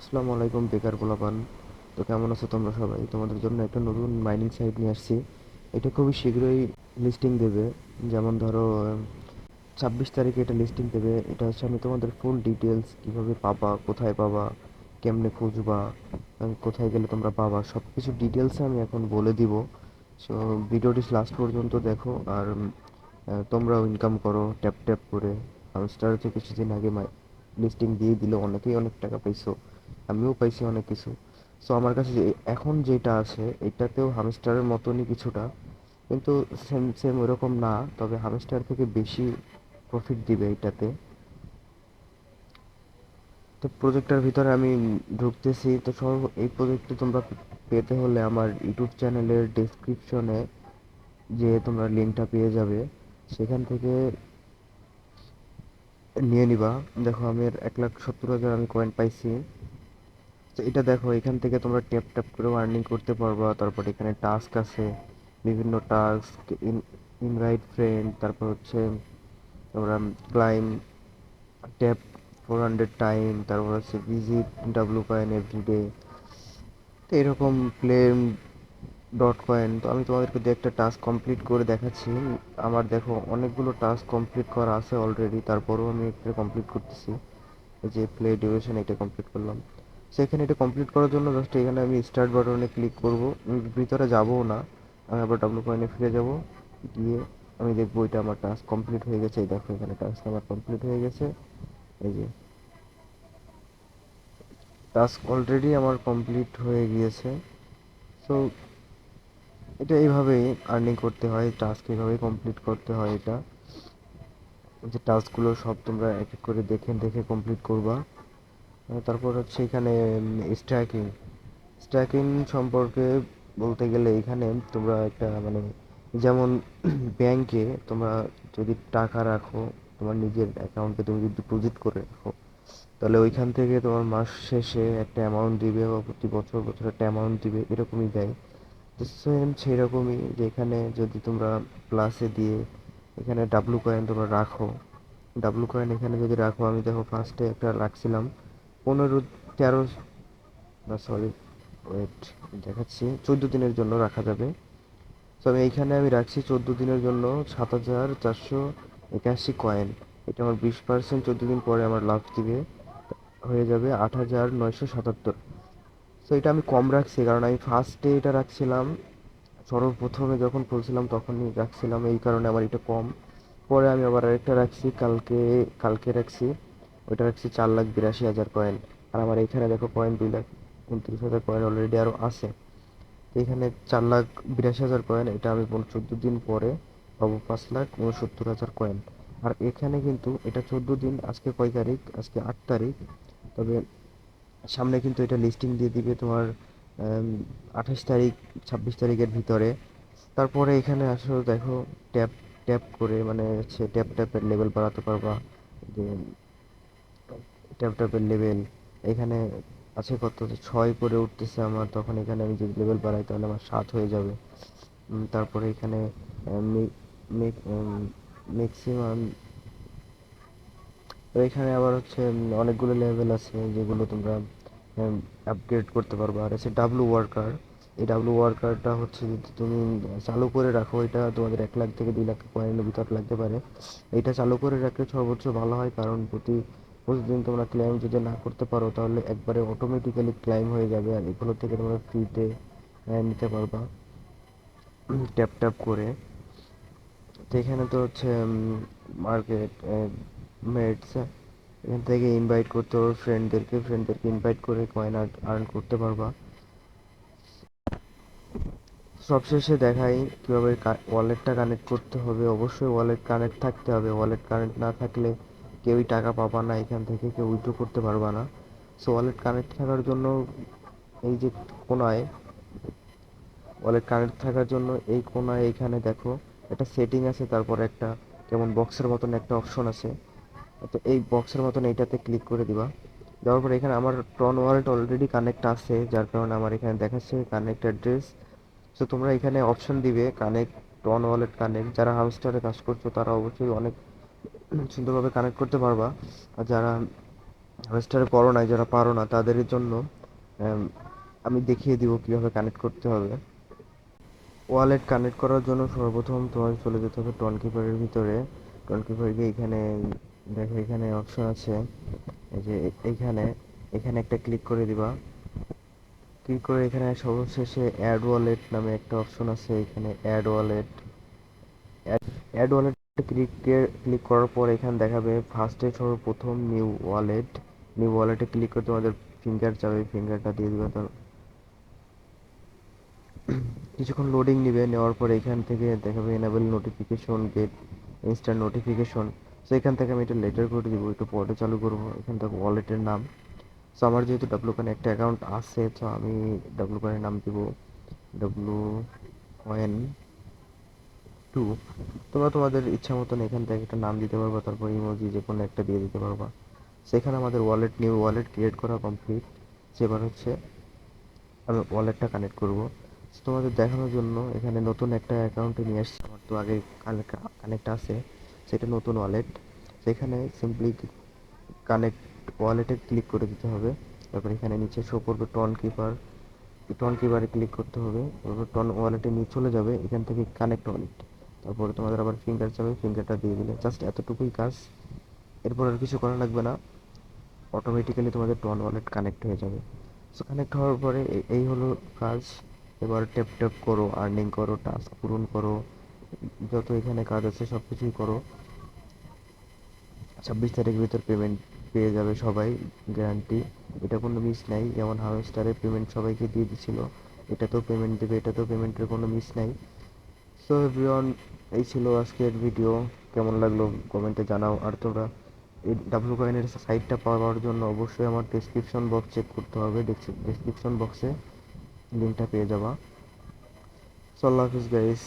আসসালামু আলাইকুম বেকার পোলাপান। তো কেমন আছো তোমরা সবাই? তোমাদের জন্য একটা নতুন মাইনিং সাইট নিয়ে আসছি। এটা খুবই শীঘ্রই লিস্টিং দেবে। যেমন ধরো 26 তারিখে এটা লিস্টিং দেবে। এটা হচ্ছে আমি তোমাদের ফুল ডিটেলস কিভাবে পাবা, কোথায় পাবা, কেমনে খুঁজবা, কোথায় গেলে তোমরা পাবা, সব কিছু ডিটেলসে আমি এখন বলে দিব। সো ভিডিওটি লাস্ট পর্যন্ত দেখো। আর তোমরাও ইনকাম করো ট্যাপ ট্যাপ করে। হামস্টার তো কিছুদিন আগে লিস্টিং দিয়ে দিল, অনেকেই অনেক টাকা পাইছো, আমিও পাইছি অনেক কিছু। সো আমার কাছে এখন যেটা আছে এটাতেও হামস্টারের মতনই কিছুটা, কিন্তু সেম সেম ওরকম না, তবে হামস্টার থেকে বেশি প্রফিট দিবে এটাতে। তো প্রজেক্টটার ভিতরে আমি ঢুকতেছি। তো সব এই প্রজেক্টে তোমরা পেতে হলে আমার ইউটিউব চ্যানেলের ডেসক্রিপশনে যে তোমরা লিঙ্কটা পেয়ে যাবে, সেখান থেকে নিয়ে নিবা। দেখো আমি 1,70,000 আমি কয়েন পাইছি। তো এটা দেখো, এখান থেকে তোমরা ট্যাপ ট্যাপ করে আর্নিং করতে পারবা। তারপর এখানে টাস্ক আছে, বিভিন্ন টাস্ক, ইনভাইট ফ্রেন্ড, তারপর হচ্ছে তোমরা ক্লাইম, ট্যাপ 400 টাইম, তারপর হচ্ছে ভিজিট ডাব্লু কয়েন এভরিডে। তো এরকম ক্লেম ডট কয়েন। তো আমি তোমাদেরকে একটা টাস্ক কমপ্লিট করে দেখাচ্ছি। আমার দেখো অনেকগুলো টাস্ক কমপ্লিট করা আছে অলরেডি, তারপরেও আমি একটা কমপ্লিট করতেছি। এই যে প্লে ডিউরেশন, এটা কমপ্লিট করলাম। সেখানে এটা কমপ্লিট করার জন্য জাস্ট এখানে আমি স্টার্ট বাটনে ক্লিক করব। ভিতরে যাবও না, আমি আবার ডাব্লু কয়েনে ফিরে যাব। গিয়ে আমি দেখবো এটা আমার টাস্ক কমপ্লিট হয়ে গেছে। এই দেখো এখানে টাস্ক আমার কমপ্লিট হয়ে গেছে। এই যে টাস্ক অলরেডি আমার কমপ্লিট হয়ে গিয়েছে। সো এটা এইভাবেই আর্নিং করতে হয়, টাস্ক এইভাবেই কমপ্লিট করতে হয়। এটা যে টাস্কগুলো সব তোমরা এক এক করে দেখে দেখে কমপ্লিট করবা। তারপর হচ্ছে এখানে স্ট্র্যাকিং। স্ট্র্যাকিং সম্পর্কে বলতে গেলে এখানে তোমরা একটা মানে, যেমন ব্যাংকে তোমরা যদি টাকা রাখো, তোমার নিজের অ্যাকাউন্টে তুমি যদি ডিপোজিট করে রাখো, তাহলে ওইখান থেকে তোমার মাস শেষে একটা অ্যামাউন্ট দিবে, বা প্রতি বছর বছর একটা অ্যামাউন্ট দিবে, এরকমই দেয়। তো সেম সেই রকমই যে এখানে যদি তোমরা প্লাসে দিয়ে এখানে ডাব্লু কয়েন তোমরা রাখো, ডাব্লু কয়েন এখানে যদি রাখো, আমি দেখো ফার্স্টে একটা রাখছিলাম 13 না সরি, ওয়েট, দেখাচ্ছি 14 দিনের জন্য রাখা যাবে। তো আমি এইখানে আমি রাখছি 14 দিনের জন্য 7,481 কয়েন। এটা আমার 20%, 14 দিন পরে আমার লাভ দিবে, হয়ে যাবে 8,977। তো এটা আমি কম রাখছি কারণ আমি ফার্স্টে এটা রাখছিলাম, সর্বপ্রথমে যখন খুলছিলাম তখনই রাখছিলাম, এই কারণে আমার এটা কম। পরে আমি আবার আরেকটা রাখছি, কালকে কালকে রাখছি, ওইটা রাখছি 4,82,000 কয়েন। আর আমার এখানে দেখো কয়েন 2,29,000 কয়েন অলরেডি আরও আছে। তো এখানে 4,82,000 কয়েন, এটা আমি 14 দিন পরে পাবো 5,69,000 কয়েন। আর এখানে কিন্তু এটা 14 দিন, আজকে কয় তারিখ? আজকে 8 তারিখ। তবে সামনে কিন্তু এটা লিস্টিং দিয়ে দিবে তোমার 28 তারিখ, 26 তারিখের ভিতরে। তারপরে এখানে আসো, দেখো ট্যাপ ট্যাপ করে মানে হচ্ছে ট্যাপ ট্যাপের লেভেল বাড়াতে পারবা। যে ট্যাপ ট্যাপের লেভেল এখানে আছে কত, 6 করে উঠতেছে আমার, তখন এখানে আমি যদি লেভেল বাড়াই তাহলে আমার 7 হয়ে যাবে। তারপরে এখানে ম্যাক্সিমাম, তো এখানে আবার হচ্ছে অনেকগুলো লেভেল আছে যেগুলো তোমরা আপগ্রেড করতে পারবে। আর আছে ডাব্লু ওয়ার্কার। এই ডাব্লু ওয়ার্কারটা হচ্ছে যদি তুমি চালু করে রাখো, এটা তোমাদের 1 লাখ থেকে 2 লাখ কয়েনের ভিতর লাগতে পারে। এটা চালু করে রাখলে সর্বোচ্চ ভালো হয়, কারণ প্রতিদিন তোমরা ক্লেম যদি না করতে পারো তাহলে একবারে অটোমেটিক্যালি ক্লেম হয়ে যাবে, আর এগুলো থেকে তোমরা ফ্রিতে নিতে পারবা ট্যাপ ট্যাপ করে। তো এখানে তো হচ্ছে মার্কেট মেটস, এখান থেকে ইনভাইট করতে হবে ফ্রেন্ডদেরকে, ফ্রেন্ডদেরকে ইনভাইট করে কয়েন আর্ন করতে পারবা। সবশেষে দেখাই কীভাবে ওয়ালেটটা কানেক্ট করতে হবে। অবশ্যই ওয়ালেট কানেক্ট থাকতে হবে, ওয়ালেট কানেক্ট না থাকলে কেউই টাকা পাবা না, এখান থেকে কেউ উইথড্র করতে পারবা না। সো ওয়ালেট কানেক্ট থাকার জন্য এই যে কোনায়, ওয়ালেট কানেক্ট থাকার জন্য এই কোনায় এখানে দেখো একটা সেটিং আছে, তারপর একটা কেমন বক্সের মতন একটা অপশন আছে। তো এই বক্সের মতন এইটাতে ক্লিক করে দিবা। দেওয়ার পর এখানে আমার ট্রন ওয়ালেট অলরেডি কানেক্ট আছে, যার কারণে আমার এখানে দেখাচ্ছে কানেক্ট অ্যাড্রেস। সো তোমরা এখানে অপশন দিবে কানেক্ট, ট্রন ওয়ালেট কানেক্ট। যারা হামস্টারে কাজ করছো তারা অবশ্যই অনেক সুন্দরভাবে কানেক্ট করতে পারবা। আর যারা হামস্টারে করো নাই, যারা পারো না তাদের জন্য আম, আমি দেখিয়ে দিব কিভাবে কানেক্ট করতে হবে। ওয়ালেট কানেক্ট করার জন্য সর্বপ্রথম তোমার চলে যেতে হবে টনকিপারের ভিতরে। টনকিপার গিয়ে এখানে দেখো এখানে অপশন আছে, এই যে এইখানে, এখানে একটা ক্লিক করে দিবা। ক্লিক করে এখানে সর্বশেষে অ্যাড ওয়ালেট নামে একটা অপশন আছে, এখানে অ্যাড ওয়ালেট। অ্যাড ওয়ালেটে ক্লিক করার পর এখানে দেখাবে ফার্স্টে সর্বপ্রথম নিউ ওয়ালেট। নিউ ওয়ালেটে ক্লিক করে তোমাদের ফিঙ্গার চাবে, ফিঙ্গারটা দিয়ে দিবে। তো কিছুক্ষণ লোডিং নিবে, নেওয়ার পর এখান থেকে দেখাবে enable notification get instant notification. So এখান থেকে আমি এটা লেটার করে দিব, একটু পরে চালু করবো। এখান থেকে ওয়ালেটের নাম, সো আমার যেহেতু ডাব্লু কয়েন একটা অ্যাকাউন্ট আছে, তো আমি ডাব্লু কয়েনের নাম দিব ডাব্লু কয়েন 2। তোমরা তোমাদের ইচ্ছা মতন এখান থেকে একটা নাম দিতে পারবা, তারপর ইমোজি যে কোনো একটা দিয়ে দিতে পারবা। সেখানে আমাদের নিউ ওয়ালেট ক্রিয়েট করা কমপ্লিট। সেবার হচ্ছে আমি ওয়ালেটটা কানেক্ট করব। তোমাদের দেখানোর জন্য এখানে নতুন একটা অ্যাকাউন্টে নিয়ে আসছি, আমার তো আগে কানেক্ট আছে, সেটা নতুন ওয়ালেট। সেখানে সিম্পলি কানেক্ট ওয়ালেটে ক্লিক করে দিতে হবে। তারপর এখানে নিচে শো করবে টন কিপার, টন কিপারে ক্লিক করতে হবে। তারপর টন ওয়ালেটে নিয়ে চলে যাবে, এখান থেকে কানেক্ট ওয়ালেট। তারপরে তোমাদের আবার ফিঙ্গার চাবে, ফিঙ্গারটা দিয়ে দিলে জাস্ট এতটুকুই কাজ। এরপর আর কিছু করা লাগবে না, অটোমেটিক্যালি তোমাদের টন ওয়ালেট কানেক্ট হয়ে যাবে। সো কানেক্ট হওয়ার পরে এই হলো কাজ। এবার ট্যাপ ট্যাপ করো, আর্নিং করো, টাস্ক পূরণ করো, যত এখানে কাজ আছে সব কিছুই করো। 26 তারিখের ভিতর পেমেন্ট পেয়ে যাবে সবাই, গ্যারান্টি। এটা কোনো মিস নাই, যেমন হামস্টারে পেমেন্ট সবাইকে দিয়ে দিছিল, এটাতেও পেমেন্ট দেবে, এটাতেও পেমেন্টের কোনো মিস নাই। সো এভরিওয়ান, এই ছিল আজকের ভিডিও। কেমন লাগলো কমেন্টে জানাও। আর তোমরা এই ডাব্লু কয়েনের সাইটটা পাওয়ার জন্য অবশ্যই আমার ডেসক্রিপশন বক্স চেক করতে হবে, ডেসক্রিপশন বক্সে লিঙ্কটা পেয়ে যাবা। সো আল্লাহ হাফিজ গাইস।